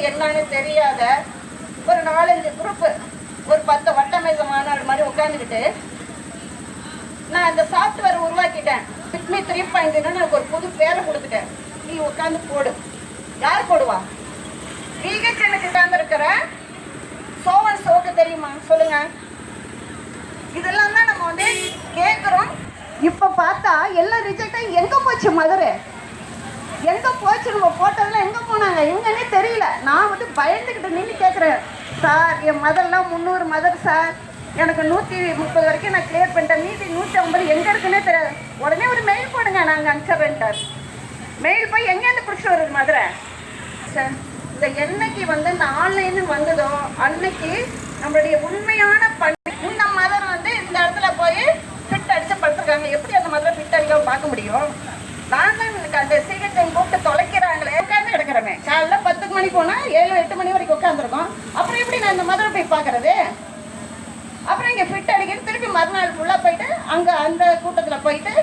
என்னன்னு தெரியாத ஒரு 4-5 குரூப்பு ஒரு 10 வட்டமேச மாநாடு மாதிரி உட்காந்துக்கிட்டு நான் இந்த சாஃப்ட்வேர் உருவாக்கிட்டேன். பிட்மி 3.0 எனக்கு ஒரு புது பேரை கொடுத்துட்டேன். நீ உட்காந்து போடு. யார் போடுவா? பிஹெச்எனுக்கு உட்காந்துருக்கிற சோவன் சோக்கு தெரியுமா சொல்லுங்க. இதெல்லாம் தான் நம்ம வந்து கேட்குறோம். இப்போ பார்த்தா எல்லாம் ரிஜெக்டாக எங்கே போச்சு மதுரை? எங்கே போச்சு? நம்ம போட்டதெல்லாம் எங்கே போனாங்க எங்கன்னே தெரியல. நான் வந்து பயந்துக்கிட்டு நின்று கேட்குறேன், சார் என் மதர்லாம் 300 மதர் சார், எனக்கு 130 வரைக்கும் நான் கிளியர் பண்ணிட்டேன், மீதி 150 எங்கே இருக்குன்னே தெரியாது. உடனே ஒரு மெயில் போடுங்க, நாங்கள் அனுப்பிச்சிடுறேன்ட்டார். மெயில் போய் எங்கேருந்து பிடிச்சி வருது மதுரை? சார் இந்த என்னைக்கு வந்து இந்த ஆன்லைனு வந்ததோ அன்னைக்கு நம்மளுடைய உண்மையான இந்த மதர் வந்து இந்த இடத்துல போய் ஃபிட் அடிச்சு படுத்துருக்காங்க. எப்படி அந்த மதுரை ஃபிட் அடிக்காம பார்க்க முடியும்? நான் தான் எனக்கு அந்த சிகிச்சை கூப்பிட்டு தொலைக்கிறாங்களே, உட்காந்து கிடக்கிறமே. காலைல 10 மணி போனால் 7-8 மணி வரைக்கும் உட்காந்துருக்கோம். அப்புறம் எப்படி நான் இந்த மதுரை போய் பார்க்கறது? அப்புறம் இங்கே ஃபிட் அடிக்கிறது திருப்பி மறுநாள் ஃபுல்லாக போயிட்டு அங்கே அந்த கூட்டத்தில் போயிட்டு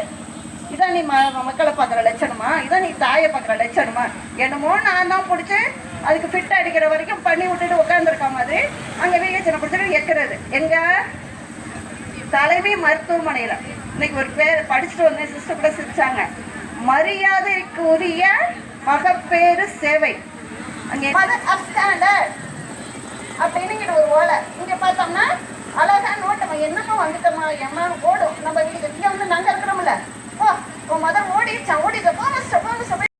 இதான் நீ மக்களை பார்க்குற லட்சணமா, இதான் நீ தாயை பார்க்குற லட்சணமா, என்னமோ நான் தான் பிடிச்சி அதுக்கு ஃபிட் அடிக்கிற வரைக்கும் பண்ணி விட்டுட்டு உட்காந்துருக்க மாதிரி அங்கே விஹெச்எனை பிடிச்சிட்டு எக்கிறது எங்கள் தலைமை மருத்துவமனையில். இன்னைக்கு ஒரு பேர் படிச்சுட்டு வந்தேன், சிஸ்டர் கூட சிரிச்சாங்க. மரியாதைக்கு உரிய மகப்பேறு சேவை. அங்கே மதர் அப் ஸ்டாண்டர்ட்